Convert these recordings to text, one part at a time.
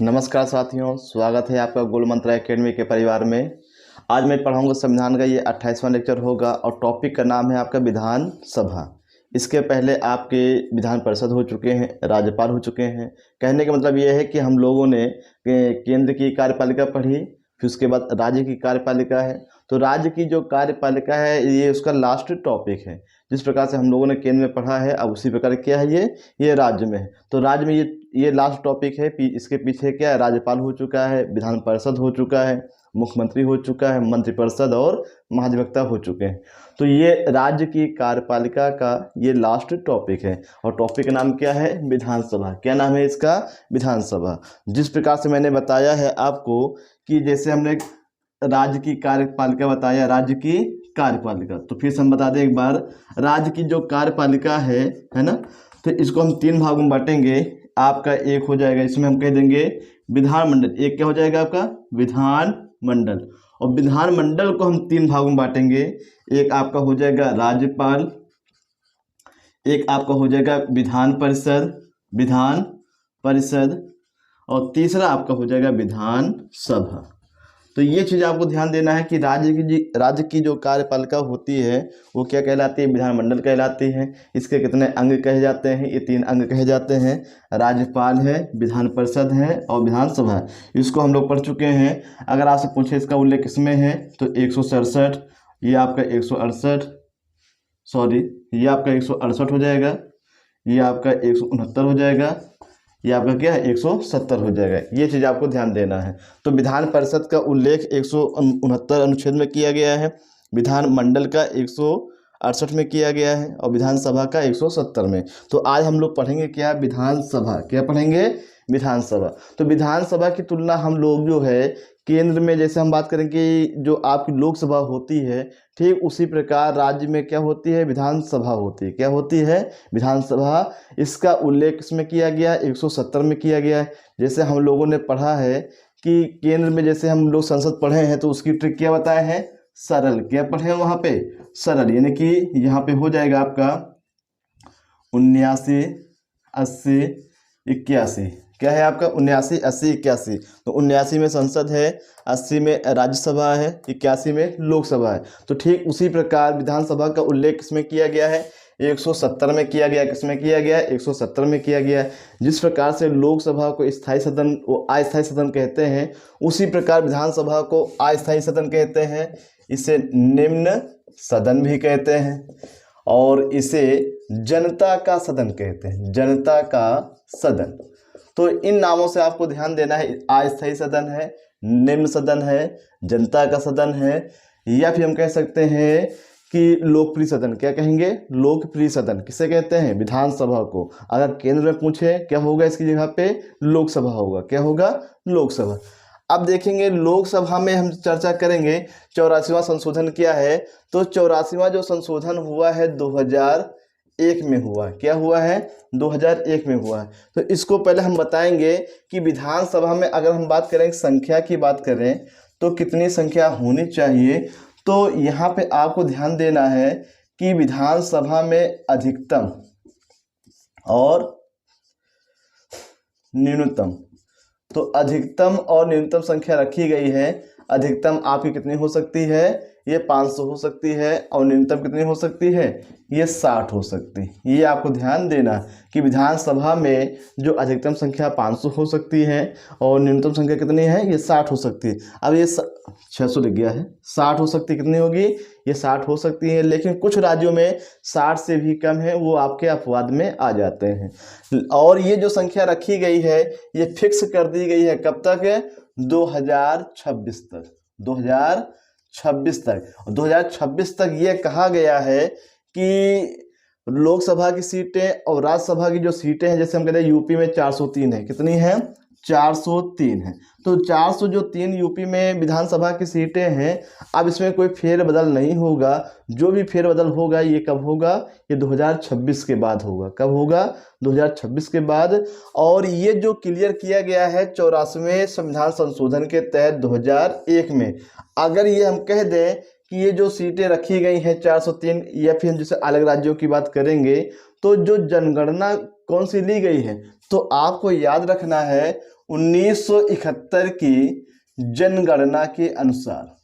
नमस्कार साथियों, स्वागत है आपका गोल मंत्र एकेडमी के परिवार में। आज मैं पढ़ाऊंगा संविधान का ये 28वां लेक्चर होगा और टॉपिक का नाम है आपका विधान सभा। इसके पहले आपके विधान परिषद हो चुके हैं, राज्यपाल हो चुके हैं। कहने का मतलब ये है कि हम लोगों ने केंद्र की कार्यपालिका पढ़ी, फिर उसके बाद राज्य की कार्यपालिका है। तो राज्य की जो कार्यपालिका है ये उसका लास्ट टॉपिक है। जिस प्रकार से हम लोगों ने केंद्र में पढ़ा है, अब उसी प्रकार क्या है ये राज्य में है। तो राज्य में ये लास्ट टॉपिक है। इसके पीछे क्या है, राज्यपाल हो चुका है, विधान परिषद हो चुका है, मुख्यमंत्री हो चुका है, मंत्रिपरिषद और महाधिवक्ता हो चुके हैं। तो ये राज्य की कार्यपालिका का ये लास्ट टॉपिक है और टॉपिक का नाम क्या है, विधानसभा। क्या नाम है इसका, विधानसभा। जिस प्रकार से मैंने बताया है आपको कि जैसे हमने राज्य की कार्यपालिका बताया, राज्य की कार्यपालिका, तो फिर से हम बता दें एक बार, राज्य की जो कार्यपालिका है ना, तो इसको हम 3 भागों में बांटेंगे। आपका एक हो जाएगा, इसमें हम कह देंगे विधानमंडल। एक क्या हो जाएगा आपका, विधानमंडल। और विधानमंडल को हम 3 भागों में बांटेंगे। एक आपका हो जाएगा राज्यपाल, एक आपका हो जाएगा विधान परिषद, और तीसरा आपका हो जाएगा विधानसभा। तो ये चीज़ आपको ध्यान देना है कि राज्य की जो कार्यपालिका होती है वो क्या कहलाती है, विधानमंडल कहलाती है। इसके कितने अंग कहे जाते हैं, ये 3 अंग कहे जाते हैं। राज्यपाल है, विधान परिषद है और विधानसभा है। इसको हम लोग पढ़ चुके हैं। अगर आपसे पूछे इसका उल्लेख किसमें है तो 167, ये आपका 168, सॉरी ये आपका 168 हो जाएगा, ये आपका 169 हो जाएगा, ये आपका क्या है 170 हो जाएगा। ये चीज़ आपको ध्यान देना है। तो विधान परिषद का उल्लेख 169 अनुच्छेद में किया गया है, विधानमंडल का 168 में किया गया है और विधानसभा का 170 में। तो आज हम लोग पढ़ेंगे क्या, विधानसभा। क्या पढ़ेंगे, विधानसभा। तो विधानसभा की तुलना हम लोग जो है केंद्र में, जैसे हम बात करें कि जो आपकी लोकसभा होती है, ठीक उसी प्रकार राज्य में क्या होती है, विधानसभा होती है। क्या होती है, विधानसभा। इसका उल्लेख इसमें किया गया 170 में किया गया है। जैसे हम लोगों ने पढ़ा है कि केंद्र में जैसे हम लोग संसद पढ़े हैं तो उसकी ट्रिक क्या बताए हैं, सरल। क्या पढ़े हैं वहाँ पे, सरल। यानी कि यहाँ पे हो जाएगा आपका 79, 80, 81। क्या है आपका 79, 80, 81। तो 79 में संसद है, 80 में राज्यसभा है, 81 में लोकसभा है। तो ठीक उसी प्रकार विधानसभा का उल्लेख किसमें किया गया है, 170 में किया गया। किसमें किया गया, 170 में किया गया। जिस प्रकार से लोकसभा को स्थायी सदन व अस्थायी सदन कहते हैं, उसी प्रकार विधानसभा को अस्थायी सदन कहते हैं। इसे निम्न सदन भी कहते हैं और इसे जनता का सदन कहते हैं, जनता का सदन। तो इन नामों से आपको ध्यान देना है। अस्थायी सदन है, निम्न सदन है, जनता का सदन है, या फिर हम कह सकते हैं कि लोकप्रिय सदन। क्या कहेंगे, लोकप्रिय सदन। किसे कहते हैं, विधानसभा को। अगर केंद्र में पूछे क्या होगा इसकी जगह पे, लोकसभा होगा। क्या होगा, लोकसभा। अब देखेंगे लोकसभा में हम चर्चा करेंगे 84वां संशोधन क्या है। तो 84वां जो संशोधन हुआ है 2001 में हुआ है। क्या हुआ है, 2001 में हुआ है। तो इसको पहले हम बताएंगे कि विधानसभा में अगर हम बात करें, संख्या की बात करें तो कितनी संख्या होनी चाहिए। तो यहाँ पे आपको ध्यान देना है कि विधानसभा में अधिकतम और न्यूनतम, तो अधिकतम और न्यूनतम संख्या रखी गई है। अधिकतम आपकी कितनी हो सकती है, ये 500 हो सकती है, और न्यूनतम कितनी हो सकती है, ये 60 हो सकती है। ये आपको ध्यान देना कि विधानसभा में जो अधिकतम संख्या 500 हो सकती है और न्यूनतम संख्या कितनी है, ये 60 हो सकती है। अब ये 600 लिख गया है, 60 हो सकती है। कितनी होगी, ये 60 हो सकती है। लेकिन कुछ राज्यों में 60 से भी कम है, वो आपके अपवाद में आ जाते हैं। और ये जो संख्या रखी गई है ये फिक्स कर दी गई है कब तक है, 2026 तक। 2026 तक, 2026 तक ये कहा गया है कि लोकसभा की सीटें और राज्यसभा की जो सीटें हैं, जैसे हम कहते हैं यूपी में 403 है। कितनी है, 403 है। तो 403 यूपी में विधानसभा की सीटें हैं। अब इसमें कोई फेरबदल नहीं होगा। जो भी फेरबदल होगा ये कब होगा, ये 2026 के बाद होगा। कब होगा, 2026 के बाद। और ये जो क्लियर किया गया है 84वें संविधान संशोधन के तहत 2001 में, अगर ये हम कह दें कि ये जो सीटें रखी गई हैं 403, या फिर हम जैसे अलग राज्यों की बात करेंगे तो जो जनगणना कौन सी ली गई है? तो आपको याद रखना है 1971 की जनगणना के अनुसार,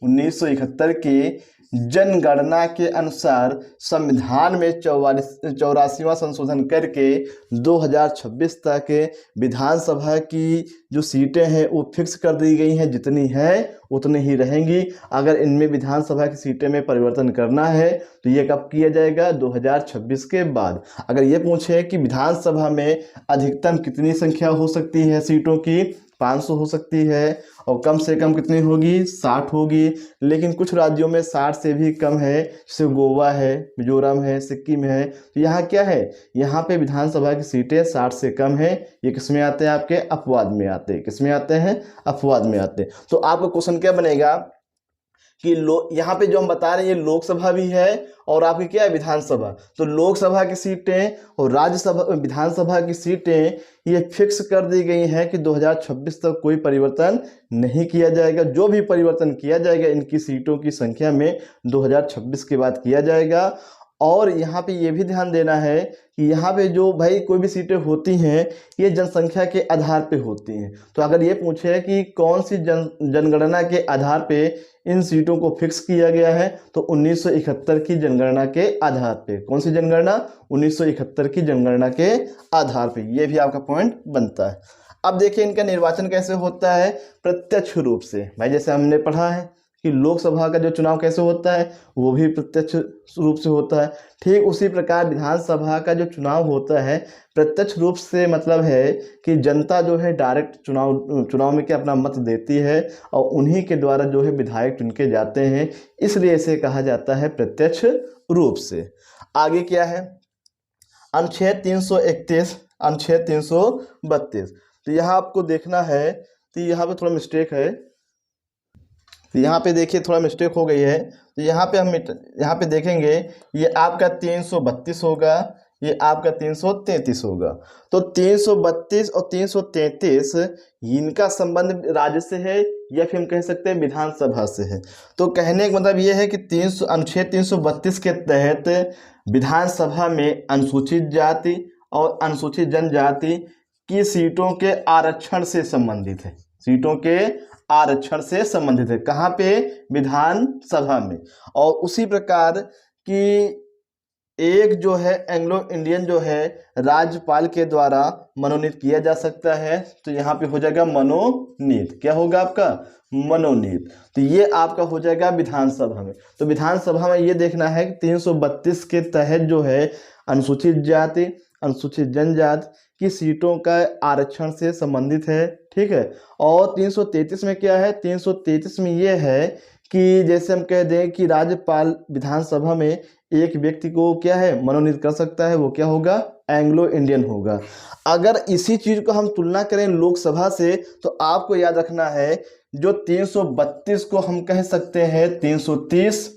1971 की जनगणना के अनुसार संविधान में 84वां संशोधन करके 2026 तक विधानसभा की जो सीटें हैं वो फिक्स कर दी गई हैं, जितनी हैं उतनी ही रहेंगी। अगर इनमें विधानसभा की सीटें में परिवर्तन करना है तो ये कब किया जाएगा? 2026 के बाद। अगर ये पूछे कि विधानसभा में अधिकतम कितनी संख्या हो सकती है सीटों की, 500 हो सकती है, और कम से कम कितनी होगी? 60 होगी। लेकिन कुछ राज्यों में 60 से भी कम है, जैसे गोवा है, मिजोरम है, सिक्किम है। तो यहाँ क्या है? यहाँ पे विधानसभा की सीटें 60 से कम है। ये किस में आते हैं? आपके अपवाद में आते हैं। किस में आते हैं? अपवाद में आते हैं। तो आपका क्वेश्चन क्या बनेगा कि यहाँ पे जो हम बता रहे हैं ये लोकसभा भी है और आपकी क्या है? विधानसभा। तो लोकसभा की सीटें और राज्यसभा विधानसभा की सीटें ये फिक्स कर दी गई हैं कि 2026 तक कोई परिवर्तन नहीं किया जाएगा। जो भी परिवर्तन किया जाएगा इनकी सीटों की संख्या में 2026 के बाद किया जाएगा। और यहाँ पे ये भी ध्यान देना है कि यहाँ पे जो भाई कोई भी सीटें होती हैं ये जनसंख्या के आधार पे होती हैं। तो अगर ये पूछे कि कौन सी जनगणना के आधार पे इन सीटों को फिक्स किया गया है, तो 1971 की जनगणना के आधार पे। कौन सी जनगणना? 1971 की जनगणना के आधार पे। ये भी आपका पॉइंट बनता है। अब देखिए इनका निर्वाचन कैसे होता है? प्रत्यक्ष रूप से। भाई जैसे हमने पढ़ा है कि लोकसभा का जो चुनाव कैसे होता है, वो भी प्रत्यक्ष रूप से होता है। ठीक उसी प्रकार विधानसभा का जो चुनाव होता है प्रत्यक्ष रूप से, मतलब है कि जनता जो है डायरेक्ट चुनाव में क्या अपना मत देती है और उन्हीं के द्वारा जो है विधायक चुन के जाते हैं, इसलिए इसे कहा जाता है प्रत्यक्ष रूप से। आगे क्या है? अनुच्छेद 331, अनुच्छेद 332। तो यहाँ आपको देखना है, तो यहाँ पे थोड़ा मिस्टेक है, तो यहाँ पे देखिए थोड़ा मिस्टेक हो गई है। तो यहाँ पे हम यहाँ पे देखेंगे ये आपका 332 होगा, ये आपका 333 होगा। तो 332 और 333 इनका संबंध राज्य से है या फिर हम कह सकते हैं विधानसभा से है। तो कहने का मतलब ये है कि अनुच्छेद 332 के तहत विधानसभा में अनुसूचित जाति और अनुसूचित जनजाति की सीटों के आरक्षण से संबंधित है। सीटों के आरक्षण से संबंधित है। कहाँ पे? विधानसभा में। और उसी प्रकार की एक जो है एंग्लो इंडियन जो है राज्यपाल के द्वारा मनोनीत किया जा सकता है। तो यहाँ पे हो जाएगा मनोनीत। क्या होगा आपका? मनोनीत। तो ये आपका हो जाएगा विधानसभा में। तो विधानसभा में ये देखना है कि 332 के तहत जो है अनुसूचित जाति, अनुसूचित जनजाति की सीटों का आरक्षण से संबंधित है। ठीक है। और 333 में क्या है? 333 में ये है कि जैसे हम कह दें कि राज्यपाल विधानसभा में एक व्यक्ति को क्या है? मनोनीत कर सकता है। वो क्या होगा? एंग्लो इंडियन होगा। अगर इसी चीज को हम तुलना करें लोकसभा से, तो आपको याद रखना है जो 332 को हम कह सकते हैं 330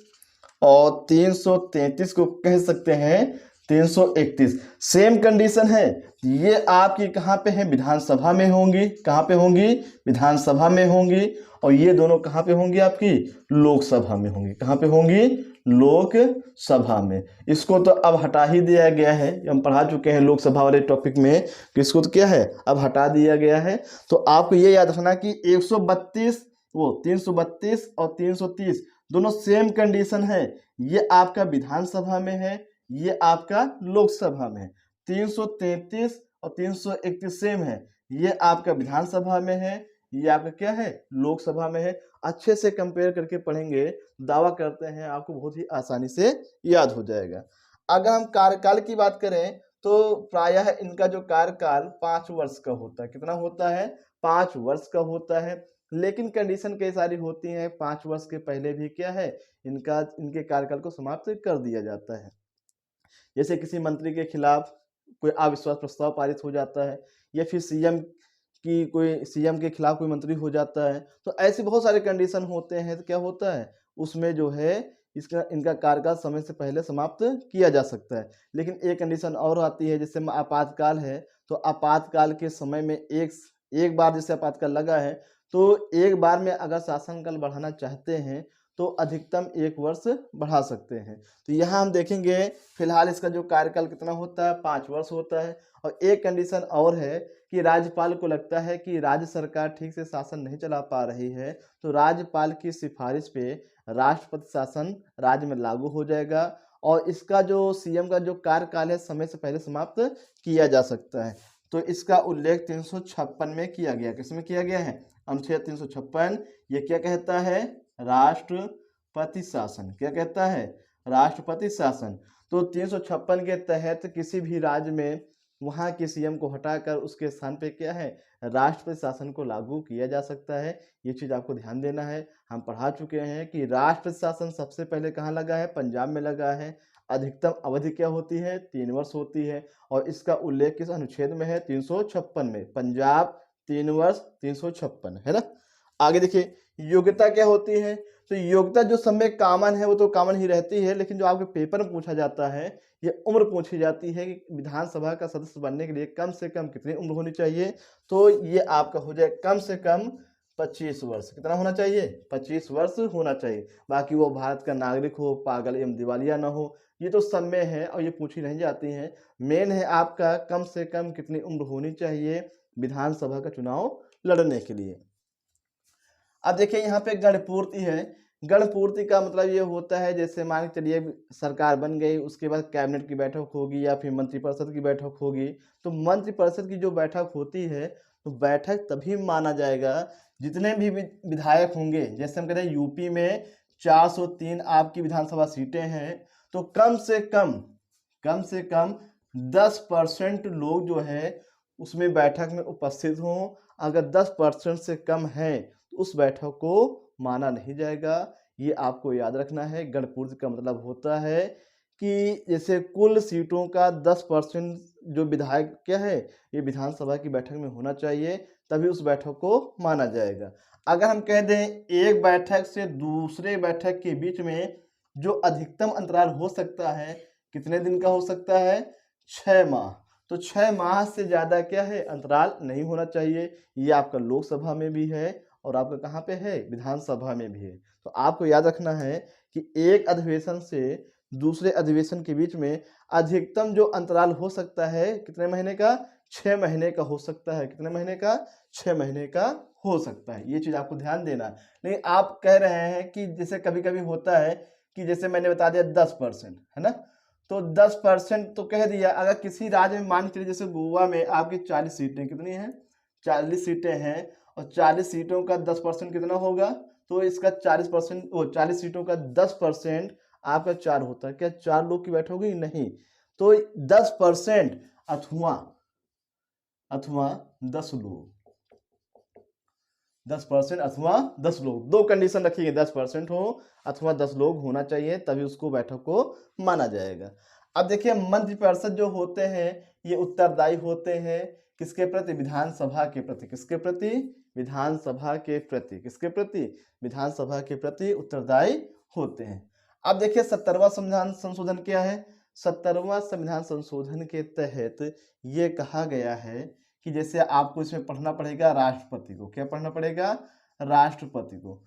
और 333 को कह सकते हैं 331। सेम कंडीशन है। ये आपकी कहाँ पे है? विधानसभा में होंगी। कहाँ पे होंगी? विधानसभा में होंगी। और ये दोनों कहाँ पे होंगी? आपकी लोकसभा में होंगी। कहाँ पे होंगी? लोकसभा में। इसको तो अब हटा ही दिया गया है। हम पढ़ा चुके हैं लोकसभा वाले टॉपिक में कि इसको तो क्या है? अब हटा दिया गया है। तो आपको ये याद रखना कि 132 वो 332 और 330 दोनों सेम कंडीशन है। ये आपका विधानसभा में है, ये आपका लोकसभा में है। 333 और 331 सेम है, ये आपका विधानसभा में है, ये आपका क्या है? लोकसभा में है। अच्छे से कंपेयर करके पढ़ेंगे, दावा करते हैं आपको बहुत ही आसानी से याद हो जाएगा। अगर हम कार्यकाल की बात करें तो प्रायः इनका जो कार्यकाल 5 वर्ष का होता है। कितना होता है? 5 वर्ष का होता है। लेकिन कंडीशन कई सारी होती हैं। 5 वर्ष के पहले भी क्या है? इनके कार्यकाल को समाप्त कर दिया जाता है। जैसे किसी मंत्री के खिलाफ कोई अविश्वास प्रस्ताव पारित हो जाता है, या फिर सीएम के खिलाफ कोई मंत्री हो जाता है। तो ऐसे बहुत सारे कंडीशन होते हैं। तो क्या होता है? उसमें जो है इनका कार्यकाल समय से पहले समाप्त किया जा सकता है। लेकिन एक कंडीशन और आती है, जैसे आपातकाल है। तो आपातकाल के समय में एक बार जैसे आपातकाल लगा है, तो एक बार में अगर शासनकाल बढ़ाना चाहते हैं तो अधिकतम 1 वर्ष बढ़ा सकते हैं। तो यहाँ हम देखेंगे फिलहाल इसका जो कार्यकाल कितना होता है, 5 वर्ष होता है। और एक कंडीशन और है कि राज्यपाल को लगता है कि राज्य सरकार ठीक से शासन नहीं चला पा रही है, तो राज्यपाल की सिफारिश पे राष्ट्रपति शासन राज्य में लागू हो जाएगा और इसका जो सीएम का जो कार्यकाल है समय से पहले समाप्त किया जा सकता है। तो इसका उल्लेख 356 में किया गया। किसमें किया गया है? अनुच्छेद 356। ये क्या कहता है? राष्ट्रपति शासन। क्या कहता है? राष्ट्रपति शासन। तो 356 के तहत किसी भी राज्य में वहाँ के सीएम को हटाकर उसके स्थान पे क्या है, राष्ट्रपति शासन को लागू किया जा सकता है। ये चीज़ आपको ध्यान देना है। हम पढ़ा चुके हैं कि राष्ट्रपति शासन सबसे पहले कहाँ लगा है? पंजाब में लगा है। अधिकतम अवधि क्या होती है? 3 वर्ष होती है और इसका उल्लेख किस अनुच्छेद में है? 356 में। पंजाब 3 वर्ष 356 है ना। आगे देखिए योग्यता क्या होती है। तो योग्यता जो सब में कॉमन है वो तो कॉमन ही रहती है, लेकिन जो आपके पेपर में पूछा जाता है ये उम्र पूछी जाती है कि विधानसभा का सदस्य बनने के लिए कम से कम कितनी उम्र होनी चाहिए। तो ये आपका हो जाए कम से कम 25 वर्ष। कितना होना चाहिए? 25 वर्ष होना चाहिए। बाकी वो भारत का नागरिक हो, पागल एवं दिवालिया ना हो, ये तो सब में है और ये पूछी नहीं जाती हैं। मेन है आपका कम से कम कितनी उम्र होनी चाहिए विधानसभा का चुनाव लड़ने के लिए। अब देखिए यहाँ पे गणपूर्ति है। गणपूर्ति का मतलब ये होता है जैसे मान के चलिए सरकार बन गई, उसके बाद कैबिनेट की बैठक होगी या फिर मंत्रिपरिषद की बैठक होगी। तो मंत्रिपरिषद की जो बैठक होती है तो बैठक तभी माना जाएगा जितने भी विधायक होंगे। जैसे हम कहते हैं यूपी में 403 आपकी विधानसभा सीटें हैं, तो कम से कम 10% लोग जो है उसमें बैठक में उपस्थित हों। अगर 10% से कम है तो उस बैठक को माना नहीं जाएगा। ये आपको याद रखना है। गणपूर्ति का मतलब होता है कि जैसे कुल सीटों का 10% जो विधायक क्या है ये विधानसभा की बैठक में होना चाहिए, तभी उस बैठक को माना जाएगा। अगर हम कह दें एक बैठक से दूसरे बैठक के बीच में जो अधिकतम अंतराल हो सकता है, कितने दिन का हो सकता है? 6 माह। तो 6 माह से ज़्यादा क्या है? अंतराल नहीं होना चाहिए। ये आपका लोकसभा में भी है और आपका कहाँ पे है? विधानसभा में भी है। तो आपको याद रखना है कि एक अधिवेशन से दूसरे अधिवेशन के बीच में अधिकतम जो अंतराल हो सकता है कितने महीने का? 6 महीने का हो सकता है। कितने महीने का? 6 महीने का हो सकता है। ये चीज़ आपको ध्यान देना है। लेकिन आप कह रहे हैं कि जैसे कभी कभी होता है कि जैसे मैंने बता दिया 10% है ना, तो 10% तो कह दिया। अगर किसी राज्य में मान के चलिए जैसे गोवा में आपकी 40 सीटें, कितनी हैं? 40 सीटें हैं और 40 सीटों का 10% कितना होगा? तो इसका 40% 40 सीटों का 10% आपका 4 होता है। क्या 4 लोग की बैठक होगी? नहीं। तो 10% अथवा 10 लोग, 10% अथवा 10 लोग, दो कंडीशन रखिए, 10% हो अथवा 10 लोग होना चाहिए, तभी उसको बैठक को माना जाएगा। अब देखिए मंत्रिपरिषद जो होते हैं ये उत्तरदायी होते हैं किसके प्रति? विधानसभा के प्रति। किसके प्रति? विधानसभा के प्रति। किसके प्रति? विधानसभा के प्रति उत्तरदायी होते हैं। अब देखिए 70वां संविधान संशोधन क्या है? 70वां संविधान संशोधन के तहत ये कहा गया है कि जैसे आपको इसमें पढ़ना पड़ेगा राष्ट्रपति को। क्या पढ़ना पड़ेगा? राष्ट्रपति को।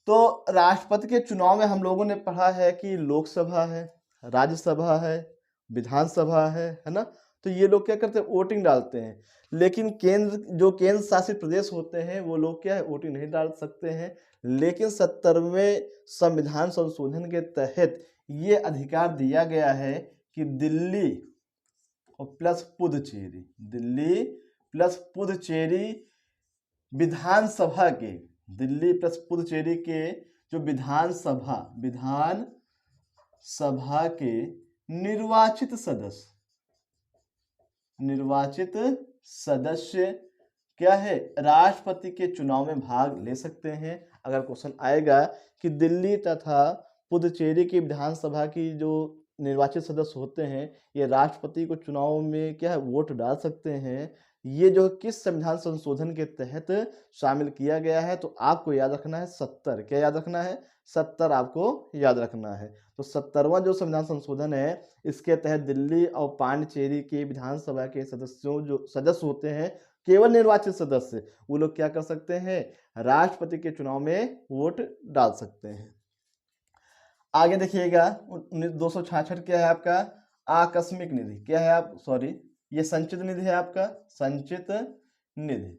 तो राष्ट्रपति के चुनाव में हम लोगों ने पढ़ा है कि लोकसभा है, राज्यसभा है, विधानसभा है ना। तो ये लोग क्या करते हैं? वोटिंग डालते हैं। लेकिन केंद्र शासित प्रदेश होते हैं वो लोग क्या है? वोटिंग नहीं डाल सकते हैं। लेकिन 70वें संविधान संशोधन के तहत ये अधिकार दिया गया है कि दिल्ली प्लस पुदुचेरी विधानसभा के, दिल्ली प्लस पुदुचेरी के जो विधानसभा के निर्वाचित सदस्य क्या है? राष्ट्रपति के चुनाव में भाग ले सकते हैं। अगर क्वेश्चन आएगा कि दिल्ली तथा पुदुचेरी की विधानसभा की जो निर्वाचित सदस्य होते हैं ये राष्ट्रपति को चुनाव में क्या है? वोट डाल सकते हैं, ये जो किस संविधान संशोधन के तहत शामिल किया गया है? तो आपको याद रखना है 70। क्या याद रखना है? 70 आपको याद रखना है। तो 70वां जो संविधान संशोधन है इसके तहत दिल्ली और पांडिचेरी के विधानसभा के सदस्य होते हैं, केवल निर्वाचित सदस्य, वो लोग क्या कर सकते हैं? राष्ट्रपति के चुनाव में वोट डाल सकते हैं। आगे देखिएगा 266 क्या है आपका, आकस्मिक निधि। क्या है आप, सॉरी, ये संचित निधि है आपका, संचित निधि।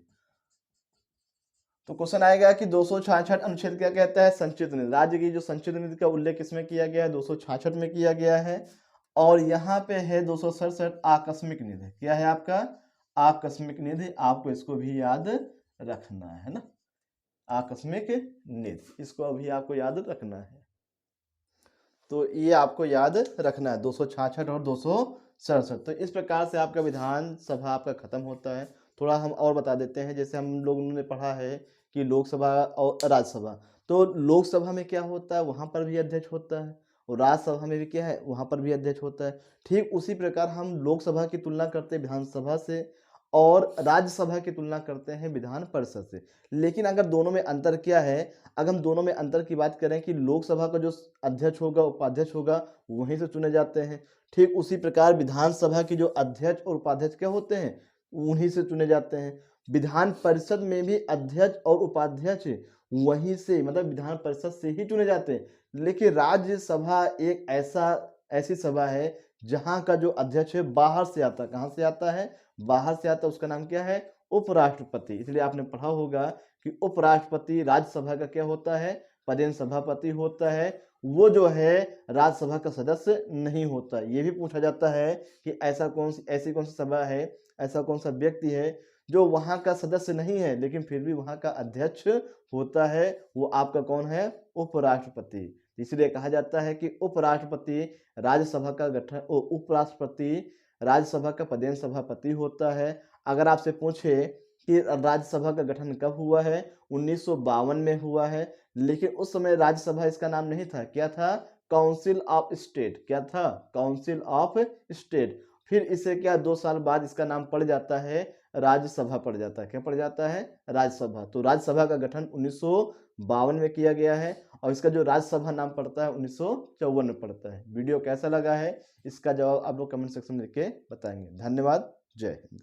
तो क्वेश्चन आएगा कि 266 अनुच्छेद क्या कहता है, संचित निधि। राज्य की जो संचित निधि का उल्लेख किसमें किया गया है, 266 में किया गया है। और यहाँ पे है 267 आकस्मिक निधि। क्या है आपका, आकस्मिक निधि। आपको इसको भी याद रखना है ना, आकस्मिक निधि, इसको अभी आपको याद रखना है। तो ये आपको याद रखना है 266 और 267। तो इस प्रकार से आपका विधानसभा आपका खत्म होता है। थोड़ा हम और बता देते हैं, जैसे हम लोगों ने पढ़ा है कि लोकसभा और राज्यसभा। तो लोकसभा में क्या होता है, वहाँ पर भी अध्यक्ष होता है, और राज्यसभा में भी क्या है, वहाँ पर भी अध्यक्ष होता है। ठीक उसी प्रकार हम लोकसभा की तुलना करते हैं विधानसभा से, और राज्यसभा की तुलना करते हैं विधान परिषद से। लेकिन अगर दोनों में अंतर क्या है, अगर हम दोनों में अंतर की बात करें कि लोकसभा का जो अध्यक्ष होगा, उपाध्यक्ष होगा, वहीं से चुने जाते हैं। ठीक उसी प्रकार विधानसभा की जो अध्यक्ष और उपाध्यक्ष क्या होते हैं, उन्हीं से चुने जाते हैं। विधान परिषद में भी अध्यक्ष और उपाध्यक्ष वहीं से, मतलब विधान परिषद से ही चुने जाते हैं। लेकिन राज्यसभा एक ऐसी सभा है जहां का जो अध्यक्ष है बाहर से आता है। कहां से आता है, बाहर से आता है। उसका नाम क्या है, उपराष्ट्रपति। इसलिए आपने पढ़ा होगा कि उपराष्ट्रपति राज्यसभा का क्या होता है, पदेन सभापति होता है। वो जो है राज्यसभा का सदस्य नहीं होता। ये भी पूछा जाता है कि ऐसी कौन सी सभा है, ऐसा कौन सा व्यक्ति है जो वहां का सदस्य नहीं है लेकिन फिर भी वहां का अध्यक्ष होता है। वो आपका कौन है, उपराष्ट्रपति। इसलिए कहा जाता है कि उपराष्ट्रपति राज्यसभा का गठन, उपराष्ट्रपति राज्यसभा का पदेन सभापति होता है। अगर आपसे पूछे कि राज्यसभा का गठन कब हुआ है, 1952 में हुआ है। लेकिन उस समय राज्यसभा इसका नाम नहीं था। क्या था, काउंसिल ऑफ स्टेट। क्या था, काउंसिल ऑफ स्टेट। फिर इसे क्या 2 साल बाद इसका नाम पड़ जाता है, राज्यसभा पड़ जाता है। क्या पड़ जाता है, राज्यसभा। तो राज्यसभा का गठन 1952 में किया गया है, और इसका जो राज्यसभा नाम पड़ता है 1954 में पड़ता है। वीडियो कैसा लगा है, इसका जवाब आप लोग कमेंट सेक्शन में लिख के बताएंगे। धन्यवाद, जय हिंद।